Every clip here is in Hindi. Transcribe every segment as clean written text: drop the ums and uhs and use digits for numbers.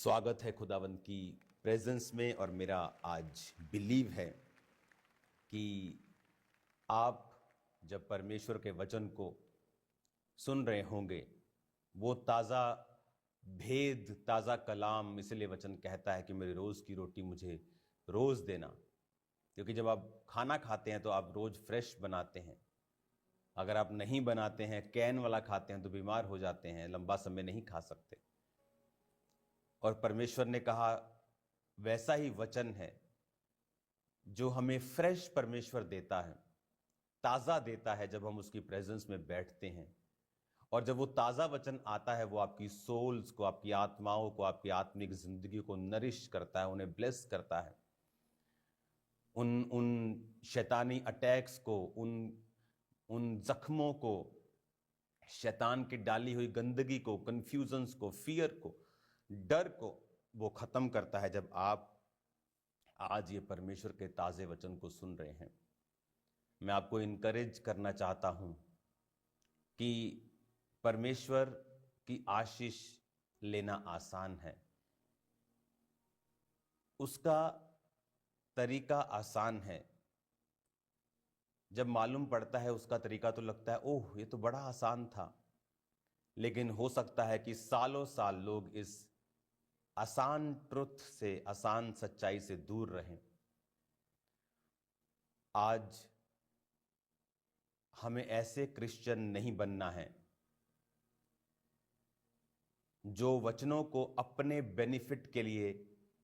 स्वागत है खुदावंद की प्रेजेंस में। और मेरा आज बिलीव है कि आप जब परमेश्वर के वचन को सुन रहे होंगे, वो ताज़ा भेद, ताज़ा कलाम, इसलिए वचन कहता है कि मेरी रोज़ की रोटी मुझे रोज़ देना। क्योंकि जब आप खाना खाते हैं तो आप रोज़ फ्रेश बनाते हैं। अगर आप नहीं बनाते हैं, कैन वाला खाते हैं, तो बीमार हो जाते हैं, लंबा समय नहीं खा सकते। और परमेश्वर ने कहा वैसा ही वचन है जो हमें फ्रेश परमेश्वर देता है, ताज़ा देता है जब हम उसकी प्रेजेंस में बैठते हैं। और जब वो ताज़ा वचन आता है, वो आपकी सोल्स को, आपकी आत्माओं को, आपकी आत्मिक जिंदगी को नरिश करता है, उन्हें ब्लेस करता है। उन शैतानी अटैक्स को, उन जख्मों को, शैतान की डाली हुई गंदगी को, कंफ्यूजन्स को, फियर को, डर को वो खत्म करता है जब आप आज ये परमेश्वर के ताज़े वचन को सुन रहे हैं। मैं आपको इनकरेज करना चाहता हूं कि परमेश्वर की आशीष लेना आसान है, उसका तरीका आसान है। जब मालूम पड़ता है उसका तरीका तो लगता है ओह ये तो बड़ा आसान था। लेकिन हो सकता है कि सालों साल लोग इस आसान ट्रुथ से, आसान सच्चाई से दूर रहें। आज हमें ऐसे क्रिश्चियन नहीं बनना है जो वचनों को अपने बेनिफिट के लिए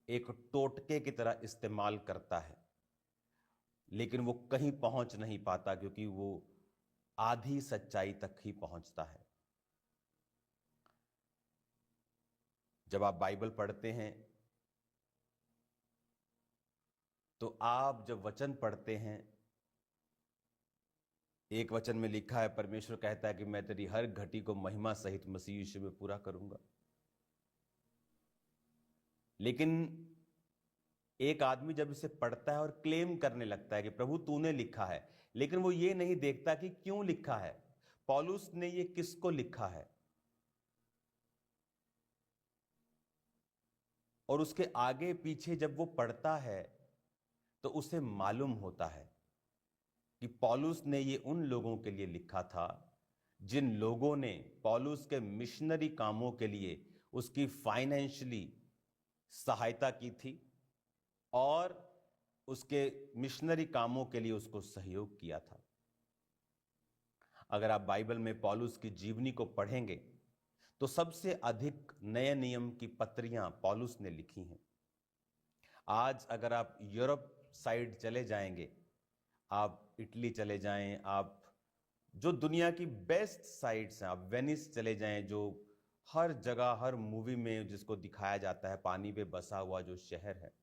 एक टोटके की तरह इस्तेमाल करता है, लेकिन वो कहीं पहुंच नहीं पाता क्योंकि वो आधी सच्चाई तक ही पहुंचता है। जब आप बाइबल पढ़ते हैं तो आप जब वचन पढ़ते हैं, एक वचन में लिखा है, परमेश्वर कहता है कि मैं तेरी हर घटी को महिमा सहित मसीह यीशु में पूरा करूंगा। लेकिन एक आदमी जब इसे पढ़ता है और क्लेम करने लगता है कि प्रभु तूने लिखा है, लेकिन वो ये नहीं देखता कि क्यों लिखा है, पौलुस ने ये किसको लिखा है। और उसके आगे पीछे जब वो पढ़ता है तो उसे मालूम होता है कि पौलुस ने ये उन लोगों के लिए लिखा था जिन लोगों ने पौलुस के मिशनरी कामों के लिए उसकी फाइनेंशियली सहायता की थी और उसके मिशनरी कामों के लिए उसको सहयोग किया था। अगर आप बाइबल में पौलुस की जीवनी को पढ़ेंगे तो सबसे अधिक नए नियम की पत्रियां पौलुस ने लिखी हैं। आज अगर आप यूरोप साइड चले जाएंगे, आप इटली चले जाएं, आप जो दुनिया की बेस्ट साइट्स हैं, आप वेनिस चले जाएं, जो हर जगह, हर मूवी में जिसको दिखाया जाता है, पानी पे बसा हुआ जो शहर है,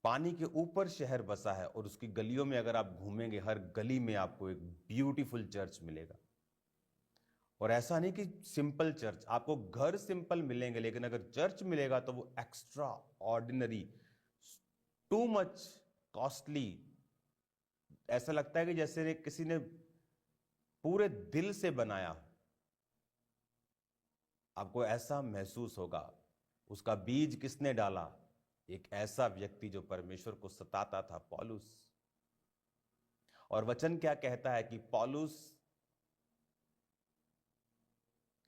पानी के ऊपर शहर बसा है। और उसकी गलियों में अगर आप घूमेंगे, हर गली में आपको एक ब्यूटीफुल चर्च मिलेगा। और ऐसा नहीं कि सिंपल चर्च, आपको घर सिंपल मिलेंगे, लेकिन अगर चर्च मिलेगा तो वो extra ordinary, too much costly. ऐसा लगता है कि जैसे किसी ने पूरे दिल से बनाया हो। आपको ऐसा महसूस होगा। उसका बीज किसने डाला? एक ऐसा व्यक्ति जो परमेश्वर को सताता था, पौलुस। और वचन क्या कहता है कि पौलुस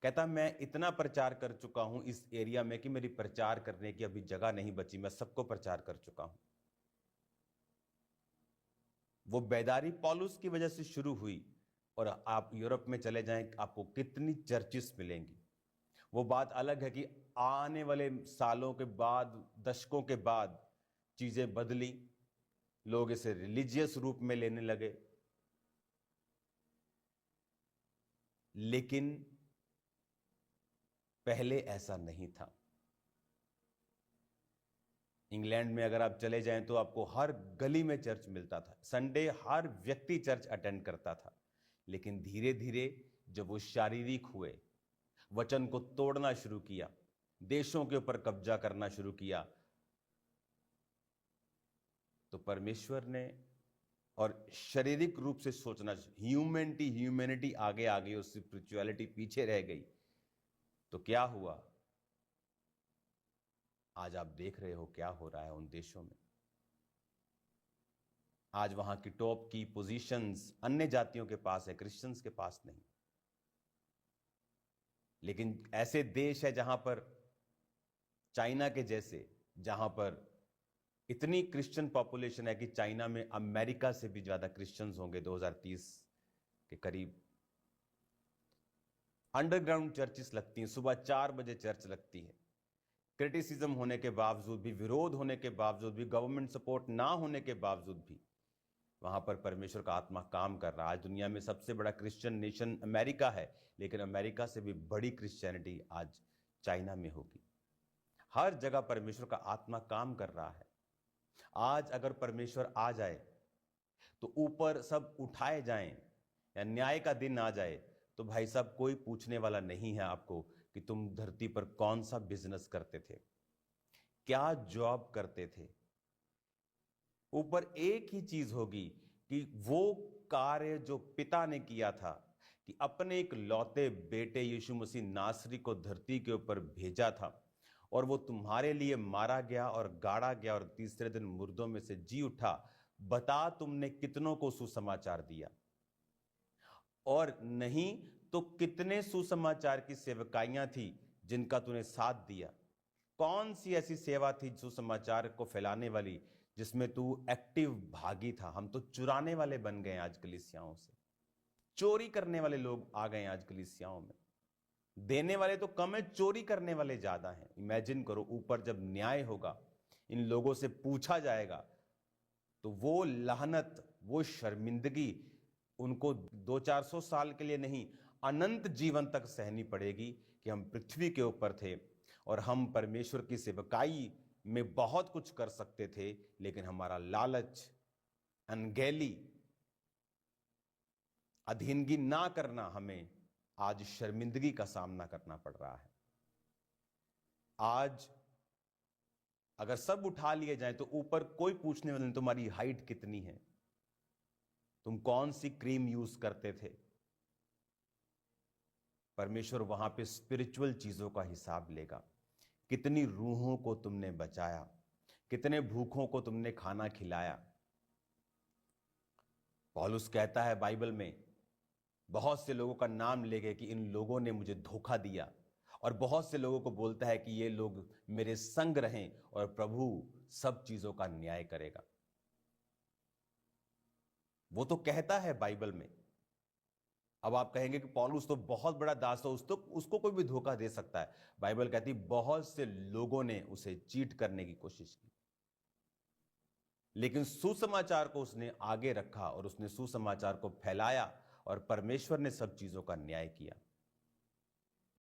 कहता मैं इतना प्रचार कर चुका हूं इस एरिया में कि मेरी प्रचार करने की अभी जगह नहीं बची, मैं सबको प्रचार कर चुका हूं। वो बेदारी पौलुस की वजह से शुरू हुई। और आप यूरोप में चले जाएं, आपको कितनी चर्चिस मिलेंगी। वो बात अलग है कि आने वाले सालों के बाद, दशकों के बाद चीजें बदली, लोग इसे रिलीजियस रूप में लेने लगे। लेकिन पहले ऐसा नहीं था। इंग्लैंड में अगर आप चले जाएं तो आपको हर गली में चर्च मिलता था, संडे हर व्यक्ति चर्च अटेंड करता था। लेकिन धीरे धीरे जब वो शारीरिक हुए, वचन को तोड़ना शुरू किया, देशों के ऊपर कब्जा करना शुरू किया, तो परमेश्वर ने, और शारीरिक रूप से सोचना, ह्यूमैनिटी आगे आ गई और स्पिरिचुअलिटी पीछे रह गई। तो क्या हुआ? आज आप देख रहे हो क्या हो रहा है उन देशों में। आज वहां की टॉप की पोजीशंस अन्य जातियों के पास है, क्रिश्चियंस के पास नहीं। लेकिन ऐसे देश है जहां पर चाइना के जैसे, जहां पर इतनी क्रिश्चियन पॉपुलेशन है कि चाइना में अमेरिका से भी ज्यादा क्रिश्चियंस होंगे 2030 के करीब। अंडरग्राउंड चर्चेस लगती हैं, सुबह 4 बजे चर्च लगती है। क्रिटिसिज्म होने के बावजूद भी, विरोध होने के बावजूद भी, गवर्नमेंट सपोर्ट ना होने के बावजूद भी वहां पर परमेश्वर का आत्मा काम कर रहा है। आज दुनिया में सबसे बड़ा क्रिश्चियन नेशन अमेरिका है, लेकिन अमेरिका से भी बड़ी क्रिश्चियनिटी आज चाइना में होगी। हर जगह परमेश्वर का आत्मा काम कर रहा है। आज अगर परमेश्वर आ जाए तो ऊपर सब उठाए जाएं या न्याय का दिन आ जाए तो भाई साहब कोई पूछने वाला नहीं है आपको कि तुम धरती पर कौन सा बिजनेस करते थे, क्या जॉब करते थे। ऊपर एक ही चीज होगी कि वो कार्य जो पिता ने किया था कि अपने एक लौते बेटे यीशु मसीह नासरी को धरती के ऊपर भेजा था, और वो तुम्हारे लिए मारा गया और गाड़ा गया और तीसरे दिन मुर्दों में से जी उठा। बता तुमने कितनों को सुसमाचार दिया, और नहीं तो कितने सुसमाचार की सेवकाइयां थी जिनका तूने साथ दिया। कौन सी ऐसी सेवा थी सुसमाचार को फैलाने वाली जिसमें तू एक्टिव भागी था। हम तो चुराने वाले बन गए आज कलीसियाओं से, चोरी करने वाले लोग आ गए आज कलीसियाओं में। देने वाले तो कम है, चोरी करने वाले ज्यादा हैं। इमेजिन करो ऊपर जब न्याय होगा, इन लोगों से पूछा जाएगा तो वो लानत, वो शर्मिंदगी उनको 200-400 साल के लिए नहीं, अनंत जीवन तक सहनी पड़ेगी कि हम पृथ्वी के ऊपर थे और हम परमेश्वर की सेवकाई में बहुत कुछ कर सकते थे, लेकिन हमारा लालच, अनगैली, अधीनगी ना करना हमें आज शर्मिंदगी का सामना करना पड़ रहा है। आज अगर सब उठा लिए जाए तो ऊपर कोई पूछने वाला नहीं तुम्हारी हाइट कितनी है, तुम कौन सी क्रीम यूज करते थे। परमेश्वर वहां पे स्पिरिचुअल चीजों का हिसाब लेगा। कितनी रूहों को तुमने बचाया, कितने भूखों को तुमने खाना खिलाया। पौलुस कहता है बाइबल में, बहुत से लोगों का नाम लेके कि इन लोगों ने मुझे धोखा दिया, और बहुत से लोगों को बोलता है कि ये लोग मेरे संग रहें और प्रभु सब चीजों का न्याय करेगा। वो तो कहता है बाइबल में। अब आप कहेंगे कि पौलुस तो बहुत बड़ा दास है, उसको कोई भी धोखा दे सकता है। बाइबल कहती बहुत से लोगों ने उसे चीट करने की कोशिश की, लेकिन सुसमाचार को उसने आगे रखा और उसने सुसमाचार को फैलाया और परमेश्वर ने सब चीजों का न्याय किया।